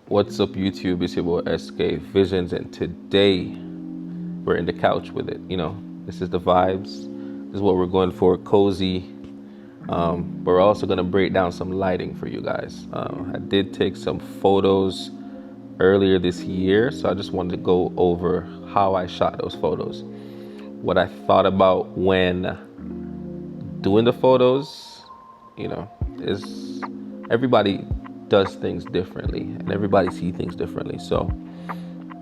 What's up, YouTube? It's your boy SK Visions, and today we're in the couch with it. This is the vibes. This is what we're going for, cozy. But we're also gonna break down some lighting for you guys. I did take some photos earlier this year, so I just wanted to go over how I shot those photos, what I thought about when doing the photos. Is everybody does things differently and everybody sees things differently. So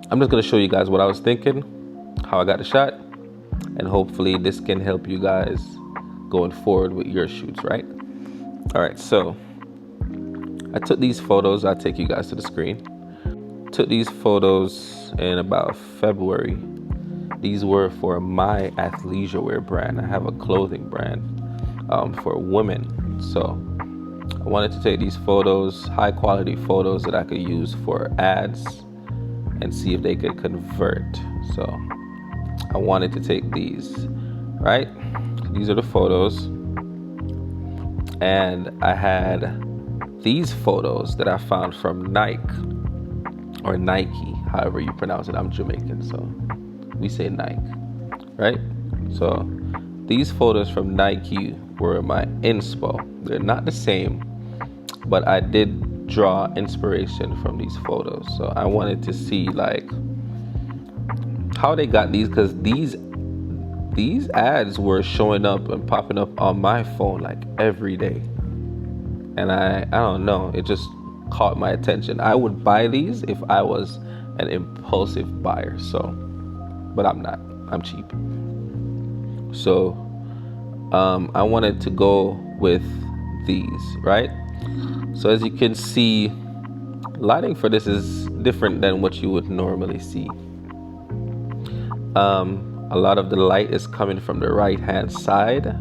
I'm just going to show you guys what I was thinking, how I got the shot, and hopefully this can help you guys going forward with your shoots, right? All right, so I took these photos. I'll take you guys to the screen. Took these photos in about February. These were for my athleisure wear brand. I have a clothing brand for women. So I wanted to take these photos, high quality photos that I could use for ads and see if they could convert. So I wanted to take these, right? These are the photos. And I had these photos that I found from Nike, or Nike, however you pronounce it. I'm Jamaican, so we say Nike, right? So these photos from Nike were my inspo. They're not the same, but I did draw inspiration from these photos. So I wanted to see like how they got these, because these ads were showing up and popping up on my phone like every day. And I don't know, it just caught my attention. I would buy these if I was an impulsive buyer. So, but I'm not. I'm cheap. So I wanted to go with these, right? So as you can see, lighting for this is different than what you would normally see. A lot of the light is coming from the right hand side.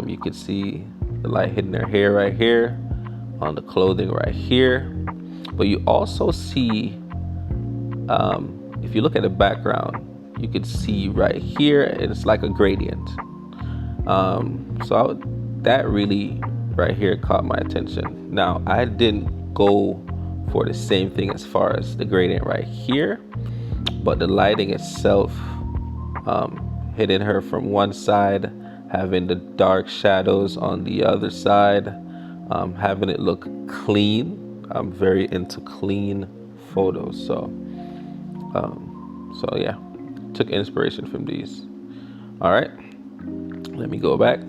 You can see the light hitting their hair right here, on the clothing right here. But you also see, if you look at the background, you can see right here, it's like a gradient. That really right here caught my attention. Now, I didn't go for the same thing as far as the gradient right here, but the lighting itself, hitting her from one side, having the dark shadows on the other side, having it look clean. I'm very into clean photos, so yeah, took inspiration from these. All right, let me go back.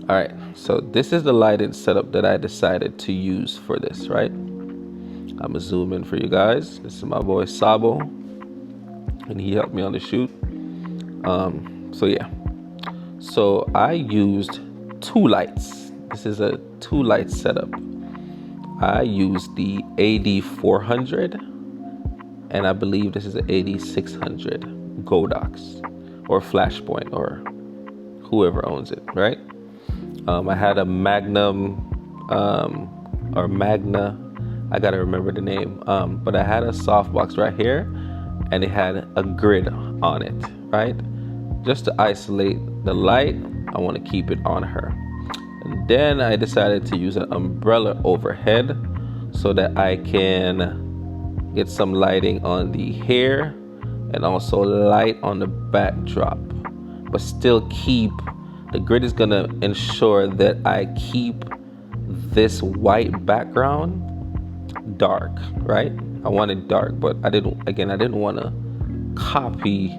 All right, so this is the lighting setup that I decided to use for this, right? I'm gonna zoom in for you guys. This is my boy Sabo, and he helped me on the shoot. So yeah, so I used two lights. This is a two light setup. I used the AD400, and I believe this is an AD600 Godox or Flashpoint, or whoever owns it, right? I had a Magnum or Magna, I gotta remember the name, but I had a softbox right here, and it had a grid on it, right? Just to isolate the light, I want to keep it on her. And then I decided to use an umbrella overhead so that I can get some lighting on the hair and also light on the backdrop, but still keep, the grid is gonna ensure that I keep this white background dark, right? I want it dark, but I didn't want to copy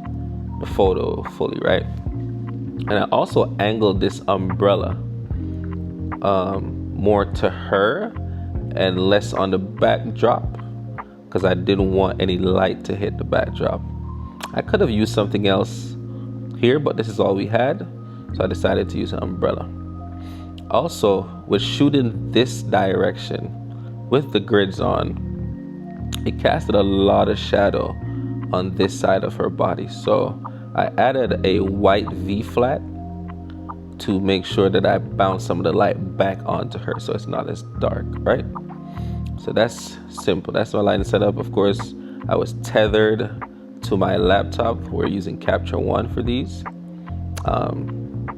the photo fully, right? And I also angled this umbrella more to her and less on the backdrop, because I didn't want any light to hit the backdrop. I could have used something else here, but this is all we had, so I decided to use an umbrella. Also, with shooting this direction with the grids on, it casted a lot of shadow on this side of her body. So I added a white V-flat to make sure that I bounce some of the light back onto her so it's not as dark, right? So that's simple. That's my lighting setup. Of course, I was tethered to my laptop. We're using Capture One for these.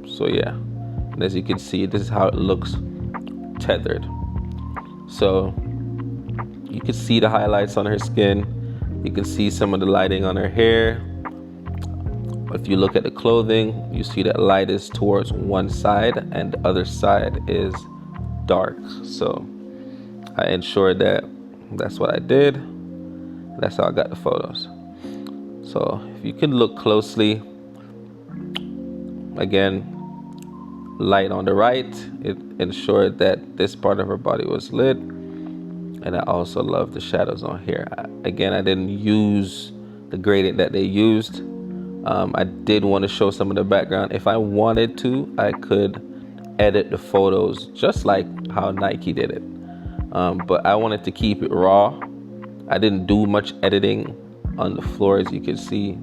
So yeah, and as you can see, this is how it looks tethered. So You can see the highlights on her skin. You can see some of the lighting on her hair. If you look at the clothing, you see that light is towards one side and the other side is dark. So I ensured that that's what I did. That's how I got the photos. So if you can look closely, again, light on the right, it ensured that this part of her body was lit. And I also love the shadows on here. Again, I didn't use the gradient that they used. I did want to show some of the background. If I wanted to, I could edit the photos just like how Nike did it. But I wanted to keep it raw. I didn't do much editing on the floor, as you can see.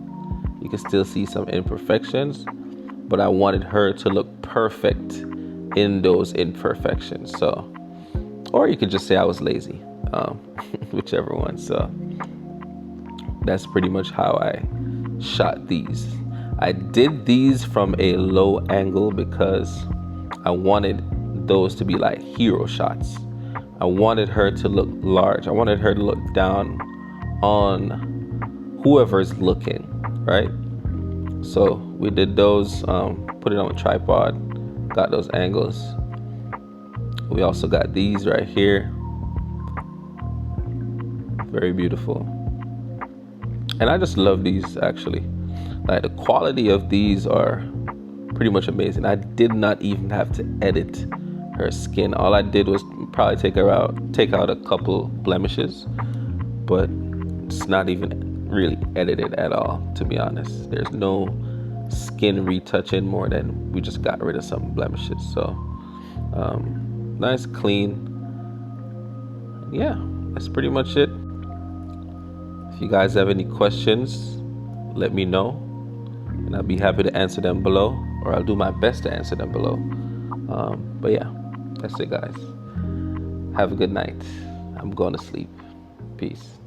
You can still see some imperfections, but I wanted her to look perfect in those imperfections. So, or you could just say I was lazy, whichever one. So that's pretty much how I shot these. I did these from a low angle because I wanted those to be like hero shots. I wanted her to look large. I wanted her to look down on whoever's looking, right? So we did those, put it on a tripod, got those angles. We also got these right here. Very beautiful. And I just love these, actually. Like, the quality of these are pretty much amazing. I did not even have to edit her skin. All I did was probably take out a couple blemishes, but it's not even really edited at all, to be honest. There's no skin retouching more than we just got rid of some blemishes. So nice, clean. Yeah, that's pretty much it. If you guys have any questions, let me know, and I'll be happy to answer them below, or I'll do my best to answer them below. But yeah, that's it, guys. Have a good night. I'm going to sleep. Peace.